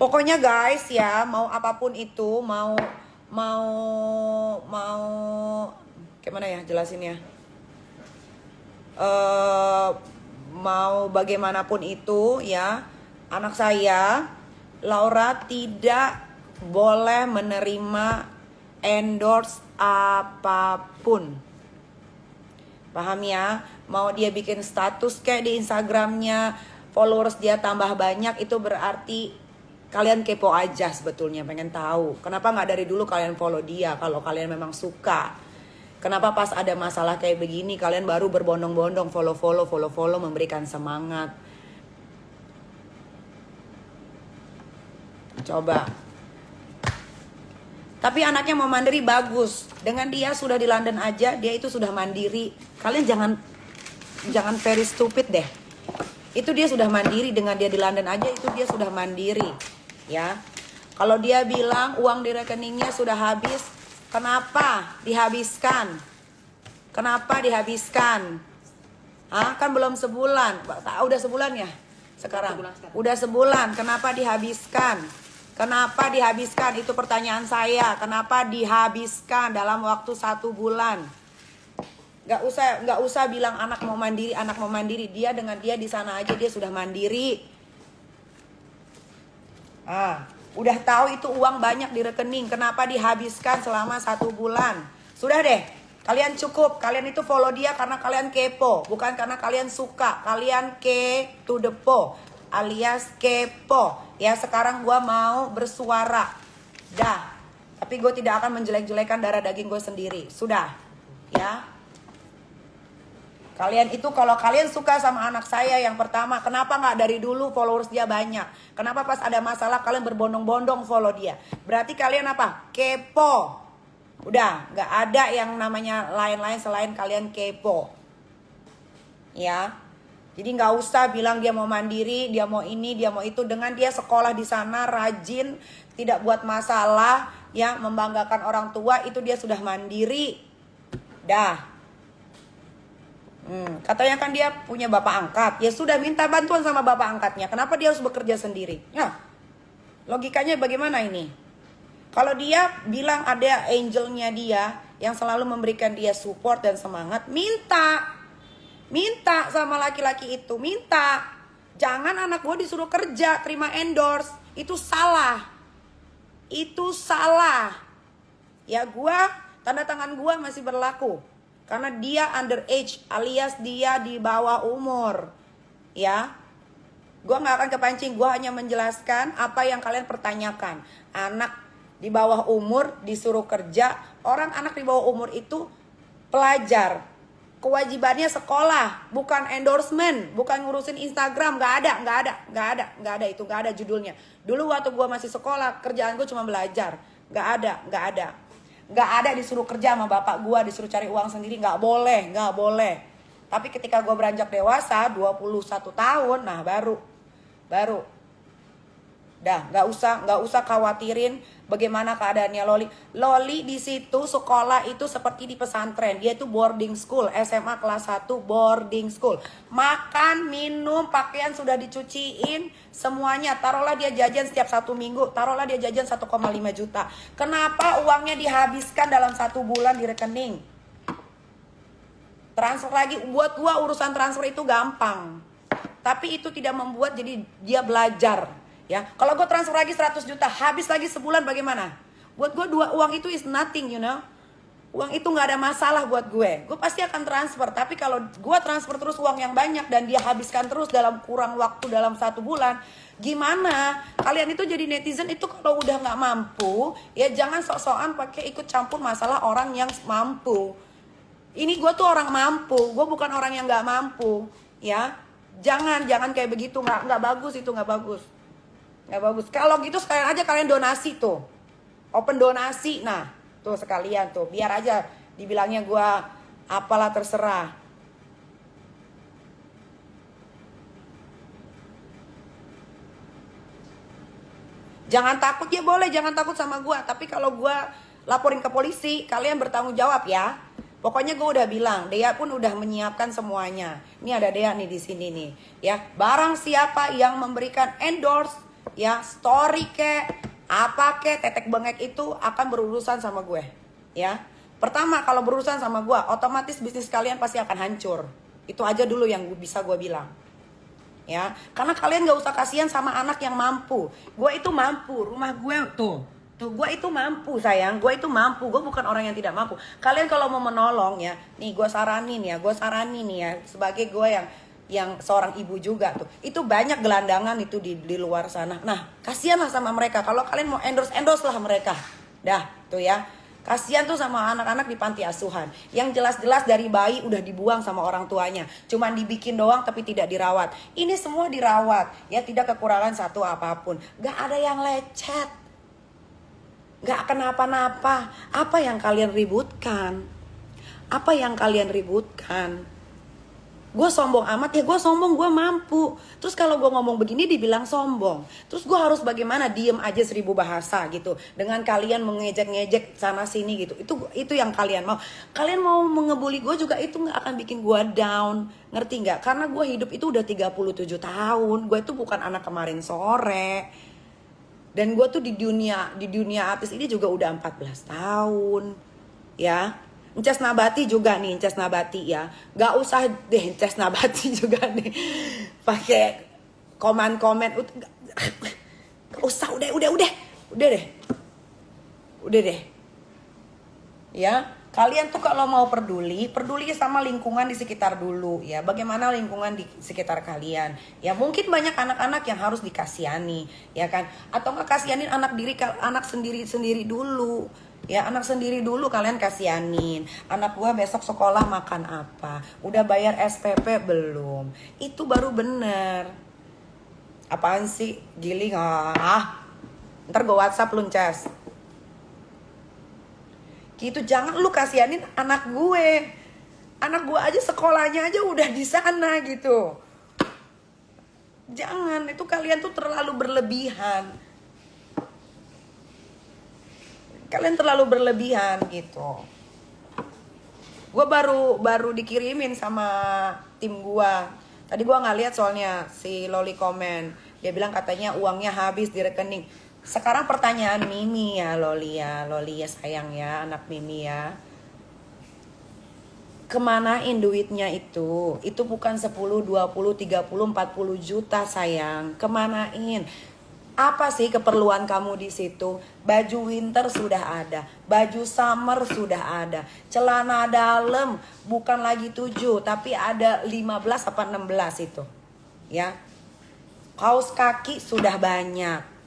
Pokoknya guys ya, mau apapun itu, mau mau mau gimana ya jelasinnya? Mau bagaimanapun itu ya, anak saya Laura tidak boleh menerima endorse apapun. Paham ya? Mau dia bikin status kayak di Instagramnya, followers dia tambah banyak, itu berarti kalian kepo aja sebetulnya, pengen tahu kenapa nggak dari dulu kalian follow dia kalau kalian memang suka. Kenapa pas ada masalah kayak begini kalian baru berbondong-bondong follow, memberikan semangat. Coba. Tapi anaknya mau mandiri bagus. Dengan dia sudah di London aja, dia itu sudah mandiri. Kalian jangan very stupid deh. Itu dia sudah mandiri, dengan dia di London aja itu dia sudah mandiri. Ya. Kalau dia bilang uang di rekeningnya sudah habis, kenapa dihabiskan? Kenapa dihabiskan? Kan belum sebulan. Udah sebulan ya? Sekarang. Udah sebulan. Kenapa dihabiskan? Kenapa dihabiskan? Itu pertanyaan saya. Kenapa dihabiskan dalam waktu 1 bulan? Gak usah bilang anak mau mandiri. Dia dengan dia di sana aja dia sudah mandiri. Udah tahu itu uang banyak di rekening. Kenapa dihabiskan selama 1 bulan? Sudah deh. Kalian cukup. Kalian itu follow dia karena kalian kepo, bukan karena kalian suka. Kalian to the po, alias kepo. Ya, sekarang gue mau bersuara. Dah. Tapi gue tidak akan menjelek-jelekan darah daging gue sendiri. Sudah. Ya. Kalian itu kalau kalian suka sama anak saya yang pertama, kenapa nggak dari dulu followers dia banyak? Kenapa pas ada masalah kalian berbondong-bondong follow dia? Berarti kalian apa? Kepo. Udah, nggak ada yang namanya lain-lain selain kalian kepo. Ya. Jadi nggak usah bilang dia mau mandiri, dia mau ini, dia mau itu. Dengan dia sekolah di sana, rajin, tidak buat masalah, ya, membanggakan orang tua, itu dia sudah mandiri. Dah. Katanya kan dia punya bapak angkat. Ya sudah, minta bantuan sama bapak angkatnya. Kenapa dia harus bekerja sendiri? Ya, logikanya bagaimana ini? Kalau dia bilang ada angelnya dia yang selalu memberikan dia support dan semangat, minta sama laki-laki itu, minta. Jangan anak gue disuruh kerja, terima endorse. Itu salah. Itu salah. Ya, gue, tanda tangan gue masih berlaku. Karena dia underage, alias dia di bawah umur. Ya. Gue gak akan kepancing, gue hanya menjelaskan apa yang kalian pertanyakan. Anak di bawah umur disuruh kerja. Orang anak di bawah umur itu pelajar. Kewajibannya sekolah, bukan endorsement, bukan ngurusin Instagram. Gak ada judulnya. Dulu waktu gue masih sekolah, kerjaan gue cuma belajar. Gak ada disuruh kerja sama bapak gue, disuruh cari uang sendiri. Gak boleh. Tapi ketika gue beranjak dewasa, 21 tahun, nah baru. Dah, nggak usah khawatirin bagaimana keadaannya Loli. Loli di situ sekolah itu seperti di pesantren. Dia itu boarding school, SMA kelas 1 boarding school. Makan, minum, pakaian sudah dicuciin, semuanya. Taruhlah dia jajan setiap 1 minggu, taruhlah dia jajan 1,5 juta. Kenapa uangnya dihabiskan dalam 1 bulan di rekening? Transfer lagi, buat gua urusan transfer itu gampang. Tapi itu tidak membuat jadi dia belajar. Ya, kalau gue transfer lagi 100 juta, habis lagi sebulan bagaimana? Buat gue uang itu is nothing, you know. Uang itu nggak ada masalah buat gue. Gue pasti akan transfer. Tapi kalau gue transfer terus uang yang banyak dan dia habiskan terus dalam kurang waktu dalam 1 bulan, gimana? Kalian itu jadi netizen itu kalau udah nggak mampu, ya jangan sok-sokan pakai ikut campur masalah orang yang mampu. Ini gue tuh orang mampu, gue bukan orang yang nggak mampu, ya. Jangan kayak begitu, nggak bagus itu, nggak bagus. Nggak bagus. Kalau gitu sekalian aja kalian donasi tuh. Open donasi. Nah, tuh sekalian tuh. Biar aja dibilangnya gue apalah terserah. Jangan takut ya boleh. Jangan takut sama gue. Tapi kalau gue laporin ke polisi, kalian bertanggung jawab ya. Pokoknya gue udah bilang. Dea pun udah menyiapkan semuanya. Ini ada Dea nih di sini nih. Ya, barang siapa yang memberikan endorse ya story apa tetek bengek itu akan berurusan sama gue, ya. Pertama, kalau berurusan sama gue, otomatis bisnis kalian pasti akan hancur. Itu aja dulu yang bisa gue bilang, ya. Karena kalian gak usah kasihan sama anak yang mampu. Gue itu mampu, rumah gue tuh, gue itu mampu sayang, gue itu mampu, gue bukan orang yang tidak mampu. Kalian kalau mau menolong ya, nih gue saranin ya, sebagai gue yang seorang ibu juga tuh, itu banyak gelandangan itu di luar sana. Nah, kasihanlah sama mereka. Kalau kalian mau endorse lah mereka, dah tuh ya. Kasihan tuh sama anak-anak di panti asuhan yang jelas-jelas dari bayi udah dibuang sama orang tuanya, cuman dibikin doang tapi tidak dirawat. Ini semua dirawat ya, tidak kekurangan satu apapun, gak ada yang lecet, gak kenapa-napa. Apa yang kalian ributkan? Apa yang kalian ributkan? Gue sombong amat ya, gue sombong, gue mampu. Terus kalau gue ngomong begini dibilang sombong. Terus gue harus bagaimana? Diem aja 1000 bahasa gitu. Dengan kalian mengejek-ngejek sana sini gitu. Itu yang kalian mau. Kalian mau mengebuli gue juga, itu gak akan bikin gue down. Ngerti gak? Karena gue hidup itu udah 37 tahun. Gue itu bukan anak kemarin sore. Dan gue tuh di dunia artis ini juga udah 14 tahun. Ya. Incas Nabati juga nih, Incas Nabati ya. Gak usah deh Incas Nabati juga nih pakai komen-komen. Gak usah, udah deh. Udah deh. Ya, kalian tuh kalau mau peduli sama lingkungan di sekitar dulu ya. Bagaimana lingkungan di sekitar kalian? Ya mungkin banyak anak-anak yang harus dikasihani, ya kan? Atau nggak kasihanin anak sendiri dulu. Ya, anak sendiri dulu kalian kasihanin. Anak gua besok sekolah makan apa? Udah bayar SPP belum? Itu baru bener. Apaan sih? Giling ntar gua WhatsApp lu, Cas. Gitu, jangan lu kasihanin anak gue. Anak gue aja sekolahnya aja udah di sana gitu. Jangan, itu kalian tuh terlalu berlebihan. Kalian terlalu berlebihan gitu. Gue baru dikirimin sama tim gue. Tadi gue nggak lihat soalnya si Loli komen. Dia bilang katanya uangnya habis di rekening. Sekarang pertanyaan Mimi ya, Loli ya sayang ya, anak Mimi ya. Kemanain duitnya itu? Itu bukan 10, 20, 30, 40 juta sayang. Kemanain? Apa sih keperluan kamu di situ? Baju winter sudah ada, baju summer sudah ada, celana dalam bukan lagi 7 tapi ada 15 apa 16 itu. Ya. Kaos kaki sudah banyak.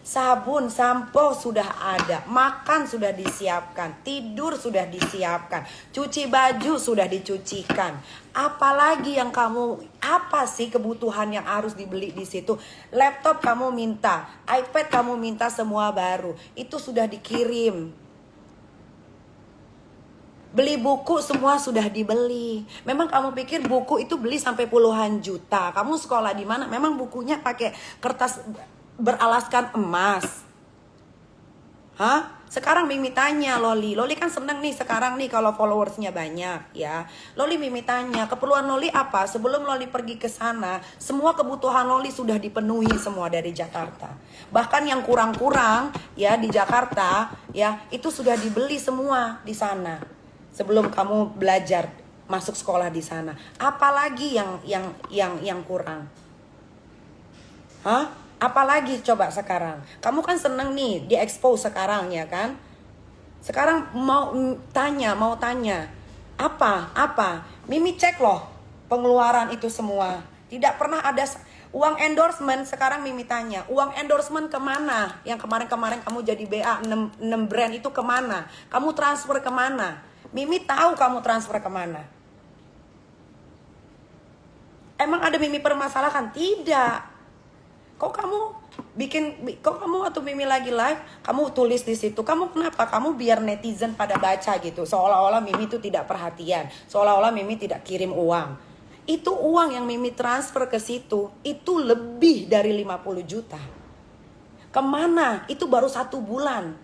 Sabun, sampo sudah ada, makan sudah disiapkan, tidur sudah disiapkan, cuci baju sudah dicucikan. Apalagi yang apa sih kebutuhan yang harus dibeli di situ? Laptop kamu minta, iPad kamu minta semua baru, itu sudah dikirim. Beli buku semua sudah dibeli. Memang kamu pikir buku itu beli sampai puluhan juta? Kamu sekolah di mana? Memang bukunya pakai kertas beralaskan emas? Hah? Sekarang Mimi tanya Loli kan seneng nih sekarang nih kalau followersnya banyak ya. Mimi tanya, keperluan Loli apa? Sebelum Loli pergi ke sana, semua kebutuhan Loli sudah dipenuhi semua dari Jakarta. Bahkan yang kurang-kurang ya di Jakarta ya, itu sudah dibeli semua di sana. Sebelum kamu belajar masuk sekolah di sana. Apalagi yang kurang? Hah? Apalagi coba sekarang? Kamu kan seneng nih di-expose sekarang ya kan? Sekarang mau tanya. Apa? Mimi cek loh pengeluaran itu semua. Tidak pernah ada uang endorsement. Sekarang Mimi tanya, uang endorsement kemana? Yang kemarin-kemarin kamu jadi BA 6 brand itu kemana? Kamu transfer kemana? Mimi tahu kamu transfer kemana. Emang ada Mimi permasalahkan? Tidak. Kok kamu atau Mimi lagi live, kamu tulis di situ. Kamu kenapa? Kamu biar netizen pada baca gitu. Seolah-olah Mimi itu tidak perhatian. Seolah-olah Mimi tidak kirim uang. Itu uang yang Mimi transfer ke situ, itu lebih dari 50 juta. Kemana? Itu baru 1 bulan.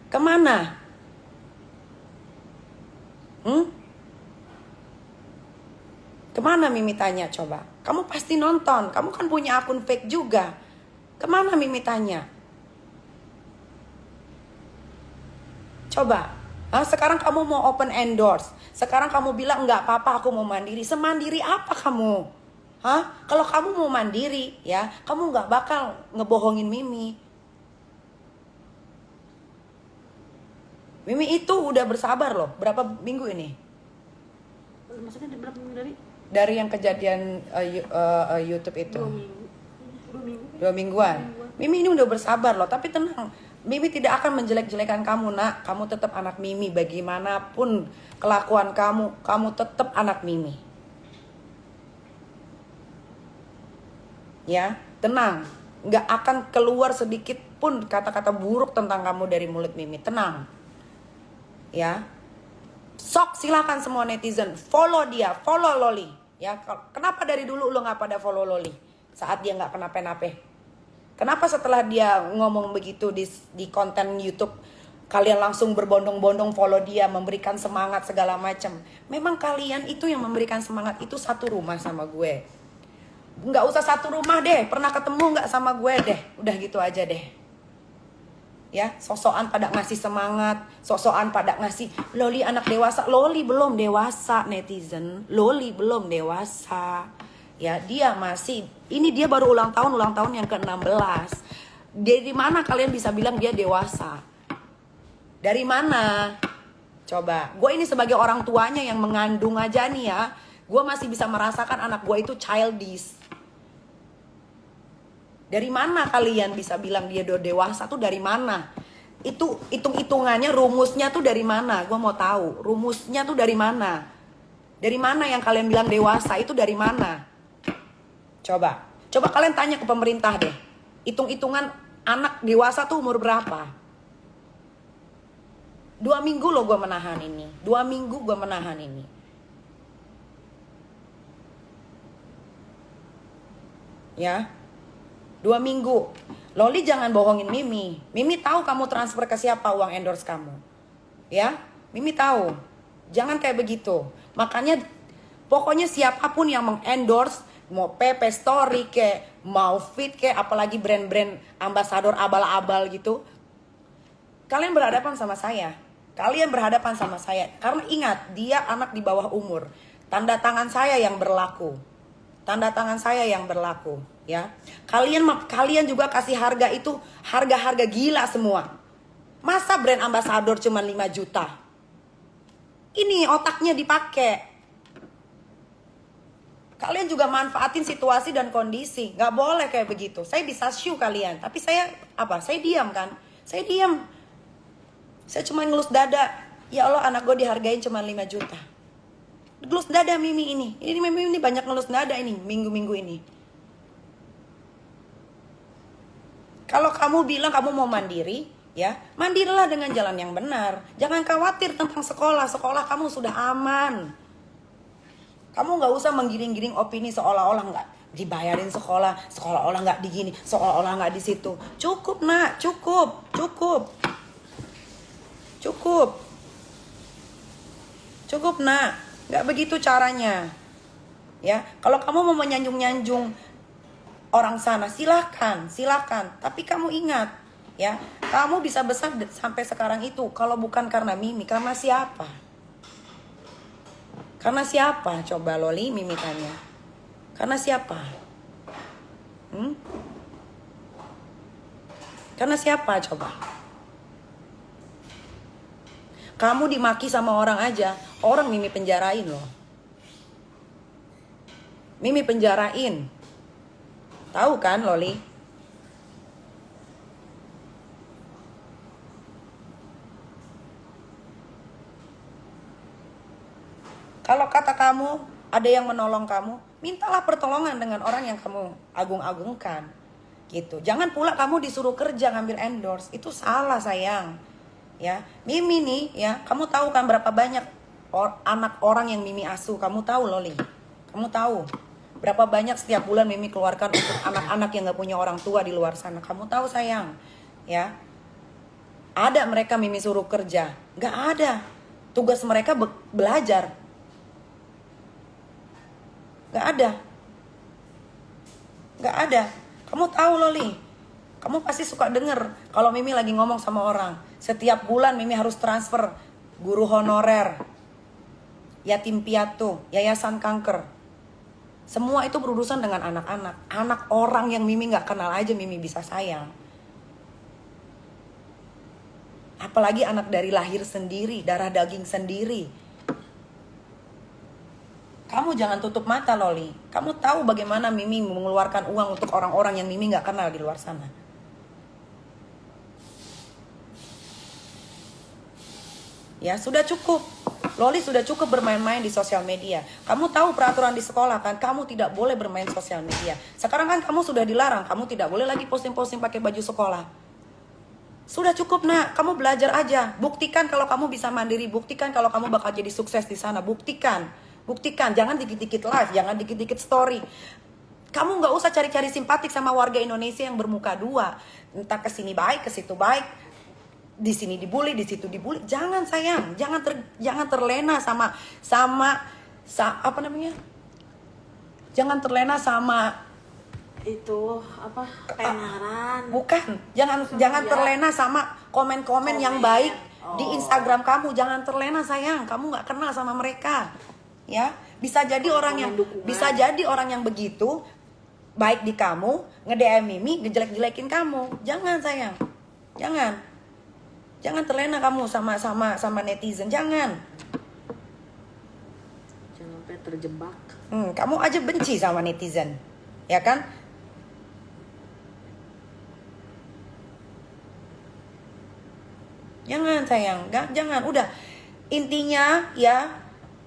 Kemana? Kemana Mimi tanya coba? Kamu pasti nonton, kamu kan punya akun fake juga. Kemana Mimi tanya? Coba, sekarang kamu mau open endorse. Sekarang kamu bilang nggak apa-apa aku mau mandiri. Semandiri apa kamu? Kalau kamu mau mandiri ya, kamu nggak bakal ngebohongin Mimi. Mimi itu udah bersabar loh, berapa minggu ini? Maksudnya berapa minggu dari yang kejadian YouTube itu? 2 mingguan. Mimi ini udah bersabar loh, tapi tenang. Mimi tidak akan menjelek-jelekan kamu, nak. Kamu tetap anak Mimi. Bagaimanapun kelakuan kamu tetap anak Mimi. Ya, tenang. Nggak akan keluar sedikit pun kata-kata buruk tentang kamu dari mulut Mimi. Tenang. Ya. Sok silakan semua netizen follow dia, follow Loli. Ya, kenapa dari dulu lo nggak pada follow Loli saat dia nggak kenapa-napa? Kenapa setelah dia ngomong begitu di konten YouTube kalian langsung berbondong-bondong follow dia, memberikan semangat segala macam? Memang kalian itu yang memberikan semangat itu satu rumah sama gue. Nggak usah satu rumah deh, pernah ketemu nggak sama gue deh, udah gitu aja deh. Ya, sosokan pada ngasih semangat, sosokan pada ngasih Loli anak dewasa. Loli belum dewasa, netizen. Loli belum dewasa. Ya, dia masih, ini dia baru ulang tahun yang ke-16. Dari mana kalian bisa bilang dia dewasa? Dari mana? Coba, gue ini sebagai orang tuanya yang mengandung aja nih ya, gue masih bisa merasakan anak gue itu childish. Dari mana kalian bisa bilang dia udah dewasa tuh dari mana? Itu hitung-hitungannya, rumusnya tuh dari mana? Gue mau tahu, rumusnya tuh dari mana? Dari mana yang kalian bilang dewasa itu dari mana? Coba kalian tanya ke pemerintah deh. Hitung-hitungan anak dewasa tuh umur berapa? 2 minggu loh gue menahan ini. 2 minggu gue menahan ini. Ya. 2 minggu. Loli jangan bohongin Mimi. Mimi tahu kamu transfer ke siapa uang endorse kamu. Ya, Mimi tahu. Jangan kayak begitu. Makanya pokoknya siapapun yang mengendorse, mau PP Story kayak, mau Fit kayak, apalagi brand-brand ambasador abal-abal gitu, kalian berhadapan sama saya. Kalian berhadapan sama saya. Karena ingat, dia anak di bawah umur. Tanda tangan saya yang berlaku. Tanda tangan saya yang berlaku. Ya, kalian juga kasih harga itu harga gila semua. Masa brand ambasador cuma 5 juta? Ini otaknya dipakai. Kalian juga manfaatin situasi dan kondisi. Gak boleh kayak begitu. Saya bisa show kalian, tapi saya diam kan? Saya diam. Saya cuma ngelus dada. Ya Allah, anak gue dihargain cuma 5 juta. Ngelus dada Mimi ini. Mimi ini banyak ngelus dada ini minggu-minggu ini. Kalau kamu bilang kamu mau mandiri, ya, mandirilah dengan jalan yang benar. Jangan khawatir tentang sekolah. Sekolah kamu sudah aman. Kamu nggak usah menggiring-giring opini seolah-olah nggak dibayarin sekolah, seolah-olah nggak di gini, seolah-olah nggak di situ. Cukup nak, cukup. Cukup nak, nggak begitu caranya. Ya, kalau kamu mau menyanjung-nyanjung orang sana, silakan. Tapi kamu ingat, ya, kamu bisa besar sampai sekarang itu kalau bukan karena Mimi, karena siapa? Karena siapa? Coba Loli, Mimi tanya. Karena siapa? Karena siapa coba? Kamu dimaki sama orang aja, orang Mimi penjarain loh. Mimi penjarain. Tahu kan Loli? Kalau kata kamu ada yang menolong kamu, mintalah pertolongan dengan orang yang kamu agung-agungkan. Gitu. Jangan pula kamu disuruh kerja ngambil endorse. Itu salah sayang. Ya, Mimi nih ya, kamu tahu kan berapa banyak anak orang yang Mimi asuh? Kamu tahu Loli? Kamu tahu? Berapa banyak setiap bulan Mimi keluarkan untuk anak-anak yang gak punya orang tua di luar sana. Kamu tahu sayang, ya. Ada mereka Mimi suruh kerja? Gak ada. Tugas mereka belajar. Gak ada. Gak ada. Kamu tahu Loli, kamu pasti suka denger kalau Mimi lagi ngomong sama orang. Setiap bulan Mimi harus transfer guru honorer, yatim piatu, yayasan kanker. Semua itu berurusan dengan anak-anak. Anak orang yang Mimi gak kenal aja Mimi bisa sayang. Apalagi anak dari lahir sendiri, darah daging sendiri. Kamu jangan tutup mata Loli. Kamu tahu bagaimana Mimi mengeluarkan uang untuk orang-orang yang Mimi gak kenal di luar sana. Ya sudah cukup. Loli sudah cukup bermain-main di sosial media. Kamu tahu peraturan di sekolah kan? Kamu tidak boleh bermain sosial media. Sekarang kan kamu sudah dilarang. Kamu tidak boleh lagi posting-posting pakai baju sekolah. Sudah cukup nak, kamu belajar aja. Buktikan kalau kamu bisa mandiri. Buktikan kalau kamu bakal jadi sukses di sana. Buktikan. Buktikan, jangan dikit-dikit live, jangan dikit-dikit story. Kamu gak usah cari-cari simpatik sama warga Indonesia yang bermuka dua. Entah ke sini baik, ke situ baik. Di sini dibully, di situ dibully. Jangan sayang, jangan terlena sama apa namanya? Jangan terlena sama itu apa tenaran. Bukan, jangan terlena sama komen-komen yang baik di Instagram kamu. Jangan terlena sayang, kamu nggak kenal sama mereka, ya. Bisa jadi orang yang begitu baik di kamu, nge-DM Mimi, ngejelek-jelekin kamu. Jangan sayang, jangan terlena kamu sama netizen, jangan sampai terjebak. Kamu aja benci sama netizen, ya kan? Jangan sayang, jangan. Udah, intinya ya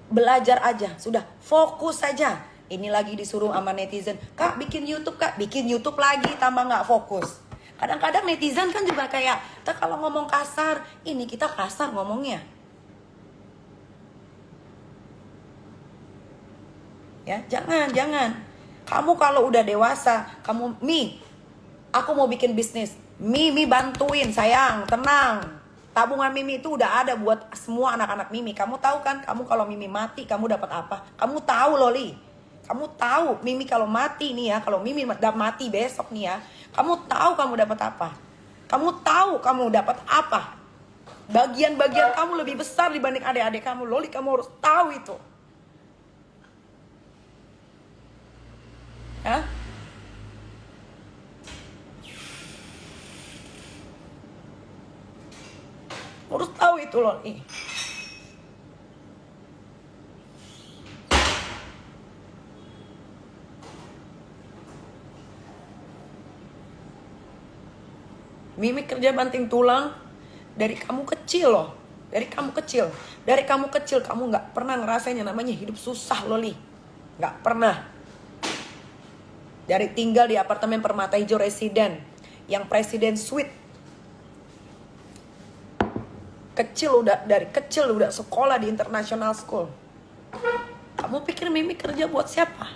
belajar aja. Sudah, fokus saja. Ini lagi disuruh sama netizen, Kak bikin YouTube, Kak bikin YouTube lagi, tambah nggak fokus. Kadang-kadang netizen kan juga kayak, kalau ngomong kasar, ini kita kasar ngomongnya. Ya, jangan. Kamu kalau udah dewasa, aku mau bikin bisnis. Mi bantuin sayang, tenang. Tabungan Mimi itu udah ada buat semua anak-anak Mimi. Kamu tahu kan, kamu kalau Mimi mati, kamu dapat apa? Kamu tahu Loli. Kamu tahu Mimi kalau mati nih ya, kalau Mimi udah mati besok nih ya, kamu tahu kamu dapat apa? Kamu tahu kamu dapat apa? Bagian-bagian kamu lebih besar dibanding adik-adik kamu. Loli, kamu harus tahu itu. Hah? Harus tahu itu Loli. Mimi kerja banting tulang dari kamu kecil loh. Dari kamu kecil kamu gak pernah ngerasain yang namanya hidup susah Loli. Gak pernah. Dari tinggal di apartemen Permata Hijau Residen yang Presiden Suite. Dari kecil udah sekolah di international school. Kamu pikir Mimi kerja buat siapa?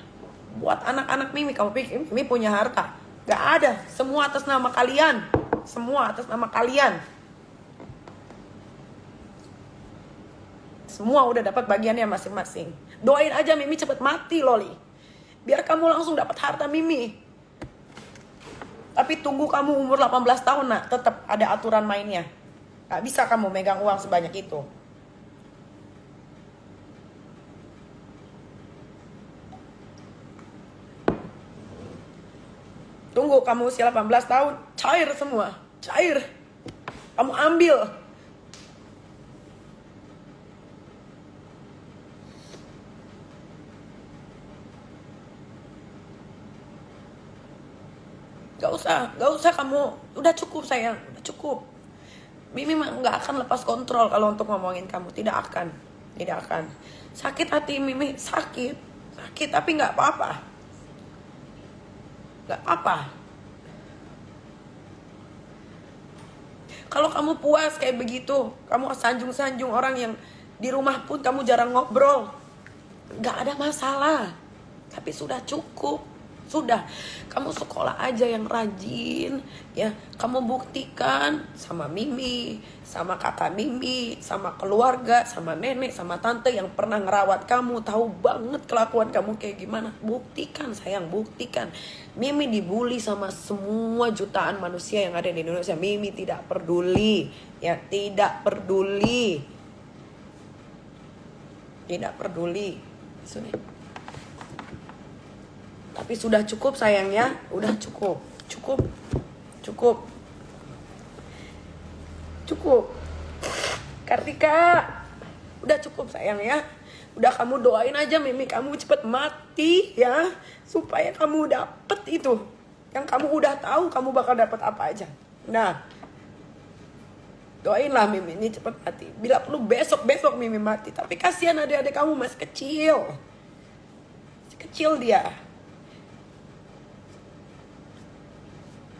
Buat anak-anak Mimi. Kamu pikir Mimi punya harta? Gak ada. Semua atas nama kalian. Semua atas nama kalian. Semua udah dapat bagiannya masing-masing. Doain aja Mimi cepet mati Loli, biar kamu langsung dapat harta Mimi. Tapi tunggu kamu umur 18 tahun nak, tetap ada aturan mainnya. Gak bisa kamu megang uang sebanyak itu. Tunggu kamu usia 18 tahun, cair semua, cair. Kamu ambil. Gak usah kamu, udah cukup sayang, udah cukup. Mimi gak akan lepas kontrol kalau untuk ngomongin kamu, tidak akan. Sakit hati Mimi, sakit tapi gak apa-apa. Gak apa. Kalau kamu puas kayak begitu, kamu sanjung-sanjung orang yang di rumah pun kamu jarang ngobrol, gak ada masalah. Tapi sudah cukup. Sudah, kamu sekolah aja yang rajin, ya. Kamu buktikan sama Mimi, sama kakak Mimi, sama keluarga, sama nenek, sama tante yang pernah ngerawat kamu, tahu banget kelakuan kamu kayak gimana. Buktikan sayang, buktikan. Mimi dibully sama semua jutaan manusia yang ada di Indonesia. Mimi tidak peduli, ya, tidak peduli. Tidak peduli. Sudah. Tapi sudah cukup sayang ya. Udah cukup. Cukup. Cukup. Cukup. Kartika, udah cukup sayang ya. Udah kamu doain aja Mimi kamu cepet mati ya. Supaya kamu dapet itu. Yang kamu udah tahu kamu bakal dapet apa aja. Nah, doainlah Mimi ini cepet mati. Bila perlu besok-besok Mimi mati. Tapi kasihan adik-adik kamu masih kecil. Masih kecil dia.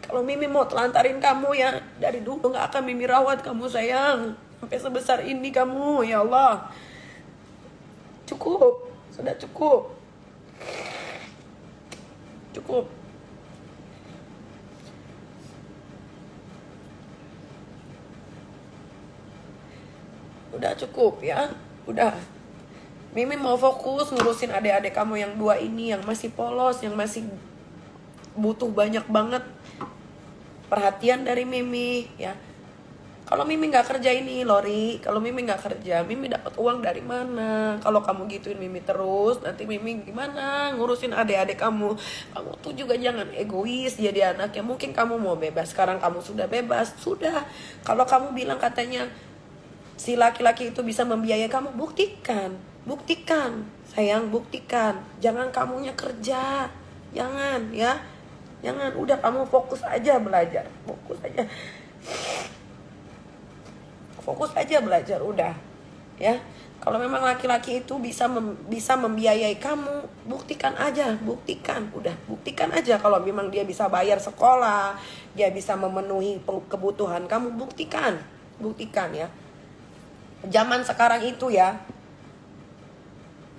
Kalau Mimi mau telantarin kamu ya, dari dulu gak akan Mimi rawat kamu sayang. Sampai sebesar ini kamu, ya Allah. Cukup, sudah cukup. Cukup. Udah cukup ya, udah. Mimi mau fokus ngurusin adik-adik kamu yang dua ini, yang masih polos, yang masih butuh banyak banget perhatian dari Mimi ya. Kalau Mimi nggak kerja ini Lori, kalau Mimi nggak kerja, Mimi dapat uang dari mana? Kalau kamu gituin Mimi terus, nanti Mimi gimana ngurusin adik-adik kamu? Kamu tuh juga jangan egois jadi anak ya. Mungkin kamu mau bebas, sekarang kamu sudah bebas, sudah. Kalau kamu bilang katanya si laki-laki itu bisa membiayai kamu, buktikan, buktikan, sayang, buktikan. Jangan kamunya kerja, jangan ya. Jangan, udah kamu fokus aja belajar. Fokus aja. Fokus aja belajar, udah. Ya. Kalau memang laki-laki itu bisa membiayai kamu, buktikan aja, buktikan. Udah, buktikan aja kalau memang dia bisa bayar sekolah, dia bisa memenuhi kebutuhan kamu, buktikan. Buktikan ya. Zaman sekarang itu ya,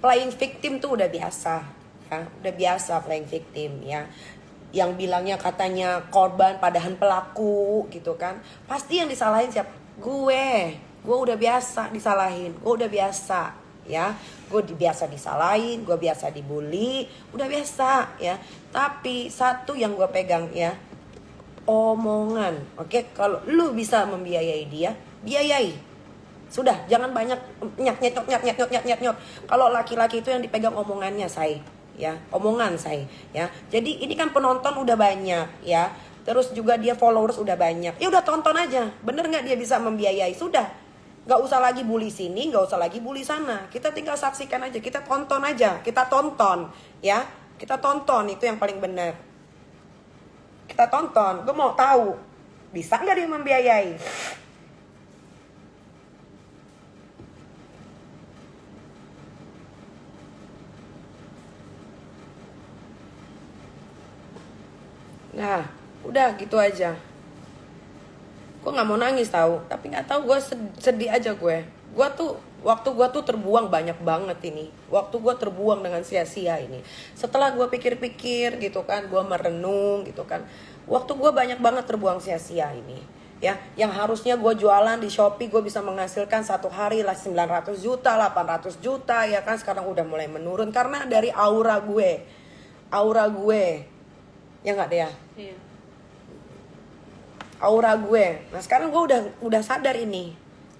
playing victim tuh udah biasa. Ya, udah biasa playing victim ya. Yang bilangnya katanya korban padahal pelaku gitu kan. Pasti yang disalahin siapa? Gue udah biasa disalahin. Gue udah biasa ya. Gue biasa disalahin, gue biasa dibully, udah biasa ya. Tapi satu yang gue pegang ya, omongan. Oke, kalau lu bisa membiayai dia, biayai. Sudah, jangan banyak nyat. Kalau laki-laki itu yang dipegang omongannya, say. Ya, omongan saya ya. Jadi ini kan penonton udah banyak ya. Terus juga dia followers udah banyak. Ya udah tonton aja. Bener nggak dia bisa membiayai? Sudah. Nggak usah lagi bully sini, nggak usah lagi bully sana. Kita tinggal saksikan aja, kita tonton aja. Kita tonton ya. Kita tonton, itu yang paling benar. Kita tonton. Gue mau tahu bisa nggak dia membiayai? Nah, udah gitu aja. Gue nggak mau nangis tahu, tapi nggak tahu gue sedih aja gue. Waktu gue tuh terbuang banyak banget ini. Waktu gue terbuang dengan sia-sia ini. Setelah gue pikir-pikir gitu kan, gue merenung gitu kan. Waktu gue banyak banget terbuang sia-sia ini. Ya, yang harusnya gue jualan di Shopee gue bisa menghasilkan satu hari lah 900 juta, 800 juta ya kan. Sekarang udah mulai menurun karena dari aura gue. Ya nggak deh ya? Iya. Aura gue. Nah sekarang gue udah sadar ini.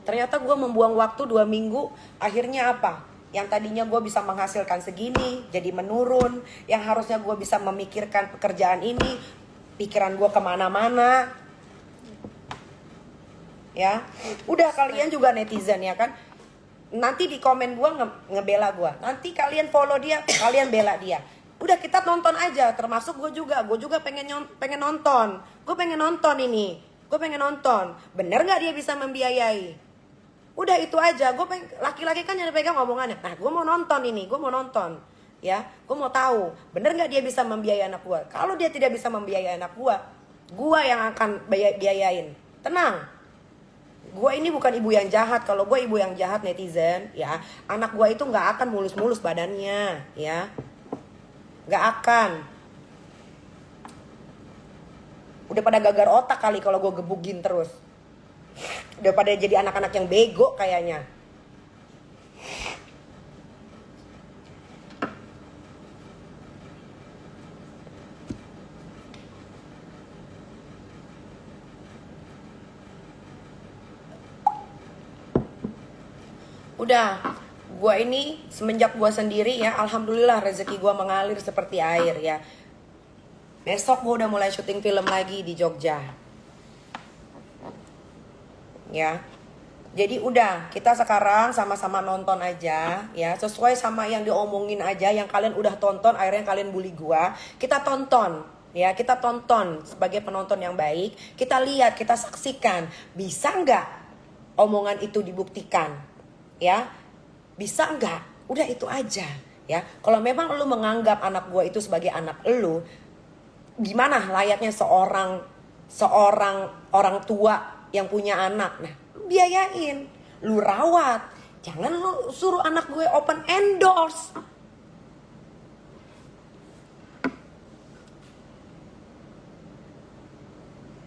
Ternyata gue membuang waktu 2 minggu. Akhirnya apa? Yang tadinya gue bisa menghasilkan segini, jadi menurun. Yang harusnya gue bisa memikirkan pekerjaan ini, pikiran gue kemana-mana. Ya, udah kalian juga netizen ya kan. Nanti di komen gue ngebela gue. Nanti kalian follow dia, kalian bela dia. Udah kita nonton aja, termasuk gue juga pengen nonton. Gue pengen nonton ini. Gue pengen nonton. Bener nggak dia bisa membiayai? Udah itu aja. Laki-laki kan yang pegang omongannya. Nah, gue mau nonton ini. Gue mau nonton. Ya, gue mau tahu. Bener nggak dia bisa membiayai anak gue? Kalau dia tidak bisa membiayai anak gue yang akan biayain. Tenang. Gue ini bukan ibu yang jahat. Kalau gue ibu yang jahat netizen, ya, anak gue itu nggak akan mulus-mulus badannya, ya. Gak akan. Udah pada gagar otak kali kalau gue gebugin terus. Udah pada jadi anak-anak yang bego kayaknya. Udah, gua ini semenjak gua sendiri ya, alhamdulillah rezeki gua mengalir seperti air ya. Besok gua udah mulai syuting film lagi di Jogja. Ya. Jadi udah, kita sekarang sama-sama nonton aja ya, sesuai sama yang diomongin aja, yang kalian udah tonton, akhirnya kalian bully gua. Kita tonton ya, kita tonton sebagai penonton yang baik. Kita lihat, kita saksikan, bisa nggak omongan itu dibuktikan? Ya, bisa nggak? Udah itu aja ya. Kalau memang lu menganggap anak gue itu sebagai anak lu, gimana layaknya seorang orang tua yang punya anak? Nah, lu biayain, lu rawat, jangan lu suruh anak gue open endorse.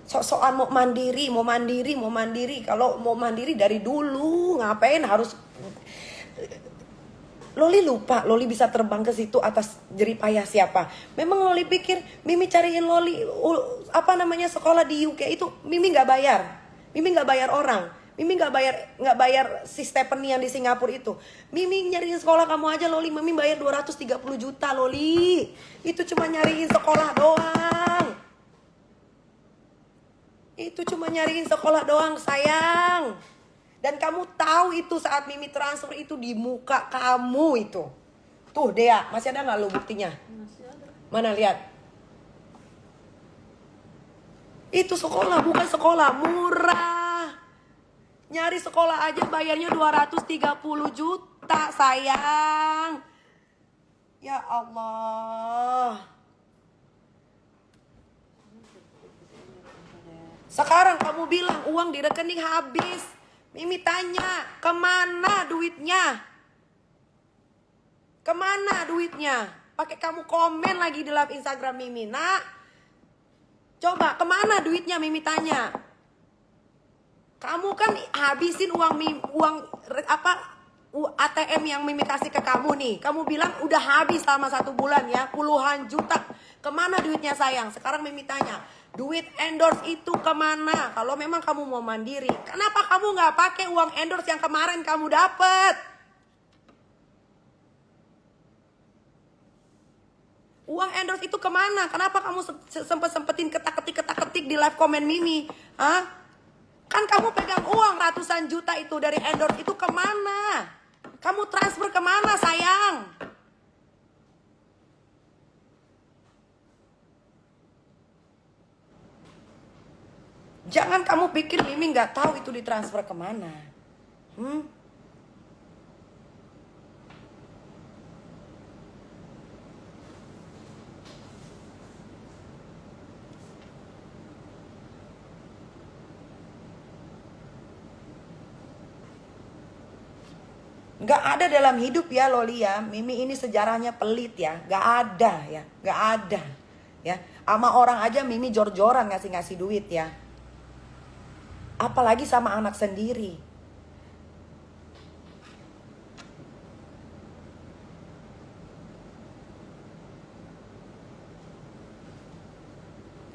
Sok-sokan mau mandiri. Kalau mau mandiri dari dulu, ngapain harus? Loli lupa, Loli bisa terbang ke situ atas jeripayah siapa? Memang Loli pikir Mimi cariin Loli sekolah di UK itu Mimi nggak bayar, Mimi nggak bayar orang, Mimi nggak bayar si Stephanie yang di Singapura itu. Mimi nyariin sekolah kamu aja Loli, Mimi bayar 230 juta Loli. Itu cuma nyariin sekolah doang. Itu cuma nyariin sekolah doang sayang. Dan kamu tahu itu saat Mimi transfer itu di muka kamu itu. Tuh Dea, masih ada gak lu buktinya? Masih ada. Mana lihat. Itu sekolah, bukan sekolah murah. Nyari sekolah aja bayarnya 230 juta sayang. Ya Allah. Sekarang kamu bilang uang di rekening habis. Mimi tanya, kemana duitnya? Kemana duitnya? Pakai kamu komen lagi di live Instagram Mimi. Nak, coba kemana duitnya Mimi tanya. Kamu kan habisin uang ATM yang Mimi kasih ke kamu nih. Kamu bilang udah habis selama 1 bulan ya, puluhan juta. Kemana duitnya sayang? Sekarang Mimi tanya, duit endorse itu kemana? Kalau memang kamu mau mandiri, kenapa kamu nggak pakai uang endorse yang kemarin kamu dapet? Uang endorse itu kemana? Kenapa kamu sempetin ketak-ketik di live komen Mimi? Hah? Kan kamu pegang uang ratusan juta itu dari endorse itu kemana? Kamu transfer kemana sayang? Jangan kamu pikir Mimi nggak tahu itu ditransfer kemana. Nggak ada dalam hidup ya Loli ya. Mimi ini sejarahnya pelit ya. Nggak ada ya. Nggak ada ya. Sama orang aja Mimi jor-joran ngasih duit ya. Apalagi sama anak sendiri.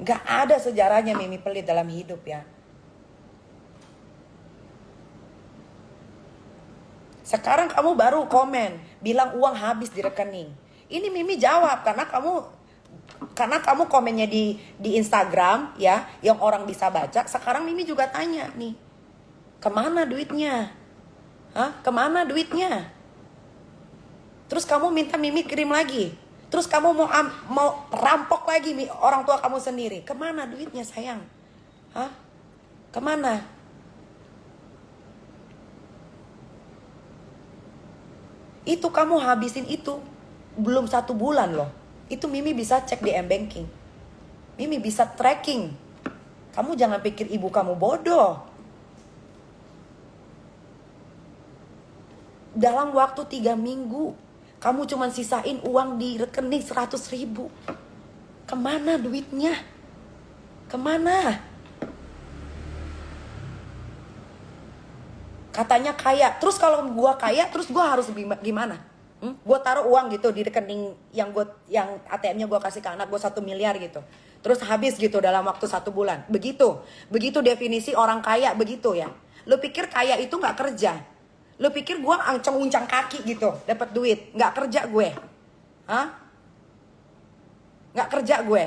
Gak ada sejarahnya Mimi pelit dalam hidup ya. Sekarang kamu baru komen, bilang uang habis di rekening. Ini Mimi jawab karena kamu komennya di Instagram ya, yang orang bisa baca. Sekarang Mimi juga tanya nih, kemana duitnya? Hah? Kemana duitnya? Terus kamu minta Mimi kirim lagi. Terus kamu mau rampok lagi orang tua kamu sendiri. Kemana duitnya sayang? Hah? Kemana? Itu kamu habisin itu belum 1 bulan loh. Itu Mimi bisa cek di M-Banking. Mimi bisa tracking. Kamu jangan pikir ibu kamu bodoh. Dalam waktu 3 minggu, kamu cuma sisain uang di rekening 100 ribu. Kemana duitnya? Kemana? Katanya kaya. Terus kalau gua kaya, terus gua harus gimana? Gua taruh uang gitu di rekening yang ATM-nya gua kasih ke anak gua 1 miliar gitu. Terus habis gitu dalam waktu 1 bulan. Begitu definisi orang kaya begitu ya. Lu pikir kaya itu nggak kerja? Lu pikir gua ancang-uncang kaki gitu dapat duit? Nggak kerja gue? Hah? Nggak kerja gue.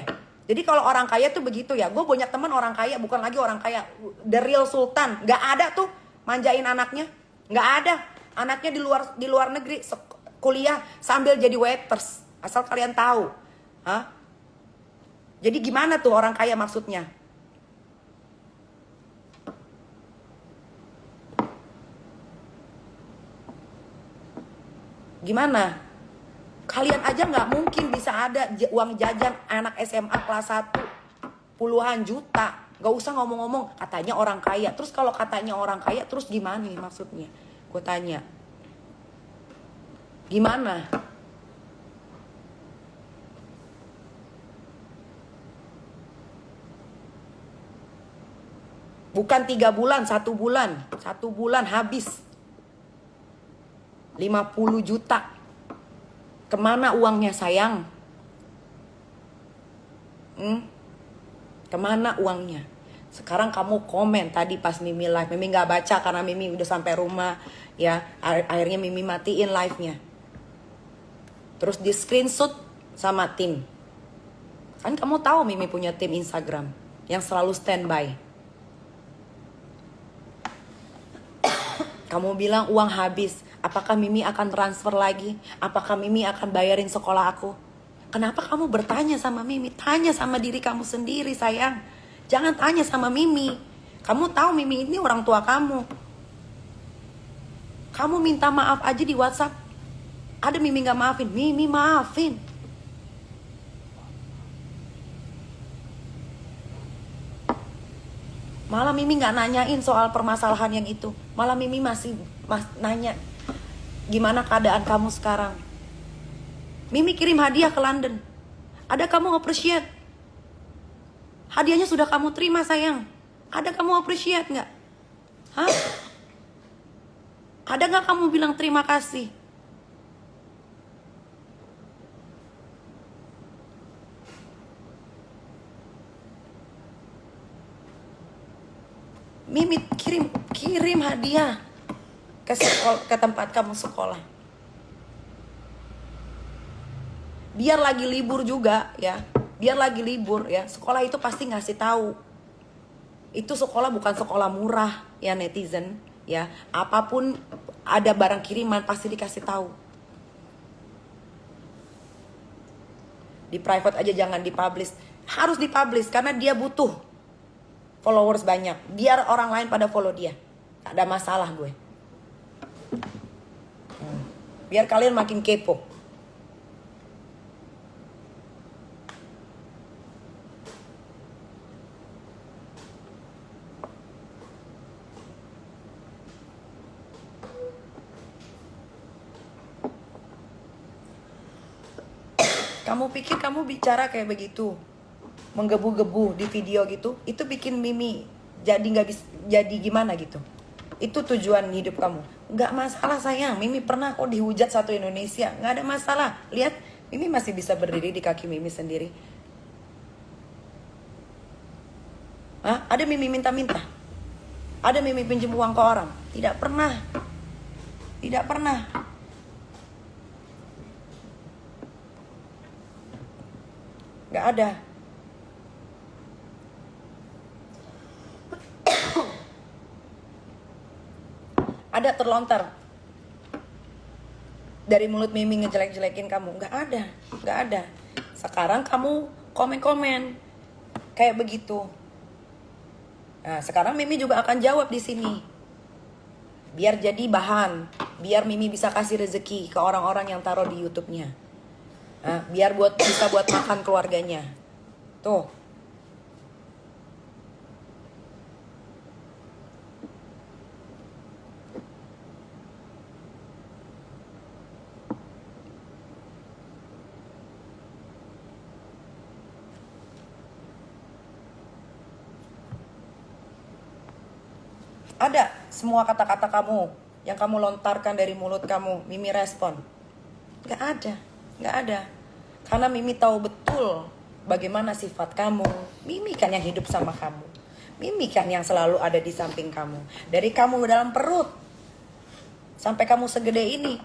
Jadi kalau orang kaya tuh begitu ya. Gue banyak teman orang kaya, bukan lagi orang kaya, the real sultan. Nggak ada tuh manjain anaknya, nggak ada. Anaknya di luar negeri kuliah sambil jadi waiters. Asal kalian tahu. Hah? Jadi gimana tuh orang kaya maksudnya? Gimana? Kalian aja nggak mungkin bisa ada uang jajan anak SMA kelas 1 puluhan juta. Gak usah ngomong-ngomong katanya orang kaya. Terus kalau katanya orang kaya terus gimana nih maksudnya? Gue tanya. Gimana? Bukan 3 bulan, 1 bulan. 1 bulan habis 50 juta. Kemana uangnya sayang? Kemana uangnya? Sekarang kamu komen tadi pas Mimi live. Mimi gak baca karena Mimi udah sampai rumah ya. Akhirnya Mimi matiin live-nya. Terus di screenshot sama tim. Kan kamu tahu Mimi punya tim Instagram yang selalu standby. Kamu bilang uang habis. Apakah Mimi akan transfer lagi? Apakah Mimi akan bayarin sekolah aku? Kenapa kamu bertanya sama Mimi? Tanya sama diri kamu sendiri sayang. Jangan tanya sama Mimi. Kamu tahu Mimi ini orang tua kamu. Kamu minta maaf aja di WhatsApp. Ada Mimi gak maafin? Mimi maafin. Malah Mimi gak nanyain soal permasalahan yang itu. Malah Mimi masih nanya, gimana keadaan kamu sekarang? Mimi kirim hadiah ke London. Ada kamu appreciate? Hadiahnya sudah kamu terima sayang. Ada kamu appreciate gak? Hah? Ada gak kamu bilang terima kasih? Mimi kirim hadiah ke tempat kamu sekolah. Biar lagi libur juga ya. Biar lagi libur ya. Sekolah itu pasti ngasih tahu. Itu sekolah bukan sekolah murah ya netizen ya. Apapun ada barang kiriman pasti dikasih tahu. Di private aja jangan dipublish. Harus dipublish karena dia butuh followers banyak. Biar orang lain pada follow dia. Tak ada masalah gue. Biar kalian makin kepo. Kamu pikir kamu bicara kayak begitu, menggebu-gebu di video gitu, itu bikin Mimi jadi nggak bisa, jadi gimana gitu? Itu tujuan hidup kamu? Nggak masalah sayang, Mimi pernah kok dihujat satu Indonesia, nggak ada masalah. Lihat, Mimi masih bisa berdiri di kaki Mimi sendiri. Hah? Ada Mimi minta-minta? Ada Mimi pinjam uang ke orang? Tidak pernah. Tidak pernah. Gak ada. Ada terlontar dari mulut Mimi ngejelek-jelekin kamu. Gak ada. Gak ada. Sekarang kamu komen-komen kayak begitu. Nah, sekarang Mimi juga akan jawab di sini. Biar jadi bahan. Biar Mimi bisa kasih rezeki ke orang-orang yang taruh di YouTube-nya. Nah, biar bisa buat makan keluarganya. Tuh. Ada semua kata-kata kamu yang kamu lontarkan dari mulut kamu, Mimi respon. Gak ada, gak ada. Karena Mimi tahu betul bagaimana sifat kamu. Mimi kan yang hidup sama kamu. Mimi kan yang selalu ada di samping kamu. Dari kamu dalam perut sampai kamu segede ini,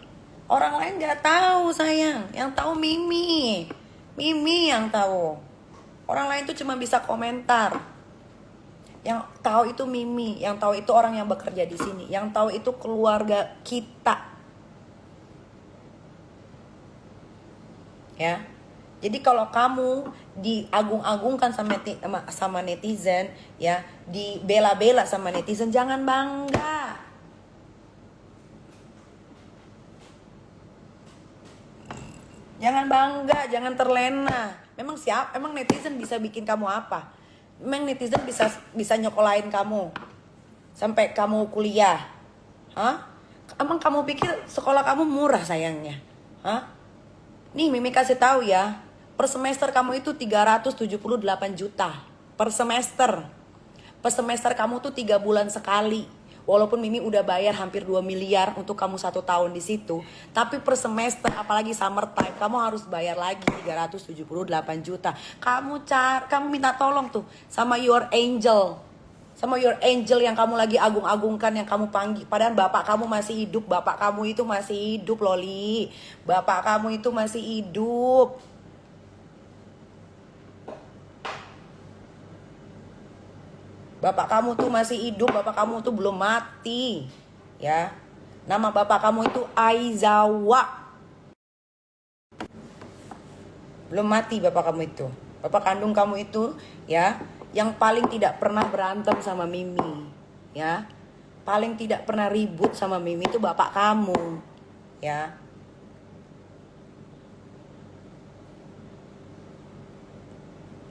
orang lain gak tahu sayang. Yang tahu Mimi. Mimi yang tahu. Orang lain tuh cuma bisa komentar. Yang tahu itu Mimi, yang tahu itu orang yang bekerja di sini, yang tahu itu keluarga kita. Ya. Jadi kalau kamu diagung-agungkan sama netizen, ya, dibela-bela sama netizen, jangan bangga. Jangan bangga, jangan terlena. Emang netizen bisa bikin kamu apa? Emang netizen bisa nyokolain kamu sampai kamu kuliah? Hah? Emang kamu pikir sekolah kamu murah sayangnya? Hah? Nih Mimi kasih tahu ya, per semester kamu itu 378 juta per semester. Per semester kamu tuh 3 bulan sekali. Walaupun Mimi udah bayar hampir 2 miliar untuk kamu 1 tahun di situ, tapi per semester apalagi summer time kamu harus bayar lagi 378 juta. Kamu minta tolong tuh sama your angel. Sama your angel yang kamu lagi agung-agungkan, yang kamu panggil. Padahal bapak kamu masih hidup. Bapak kamu itu masih hidup, Loli. Bapak kamu itu masih hidup. Bapak kamu tuh masih hidup, bapak kamu tuh belum mati. Ya. Nama bapak kamu itu Aizawa. Belum mati bapak kamu itu. Bapak kandung kamu itu, ya, yang paling tidak pernah berantem sama Mimi, ya. Paling tidak pernah ribut sama Mimi itu bapak kamu, ya.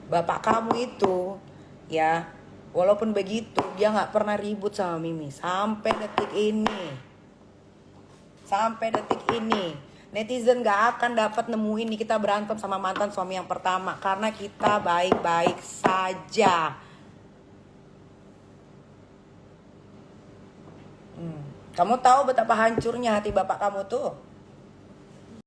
Bapak kamu itu, ya, walaupun begitu dia nggak pernah ribut sama Mimi sampai detik ini. Sampai detik ini netizen gak akan dapat nemuin nih kita berantem sama mantan suami yang pertama, karena kita baik-baik saja. Kamu tahu betapa hancurnya hati bapak kamu tuh?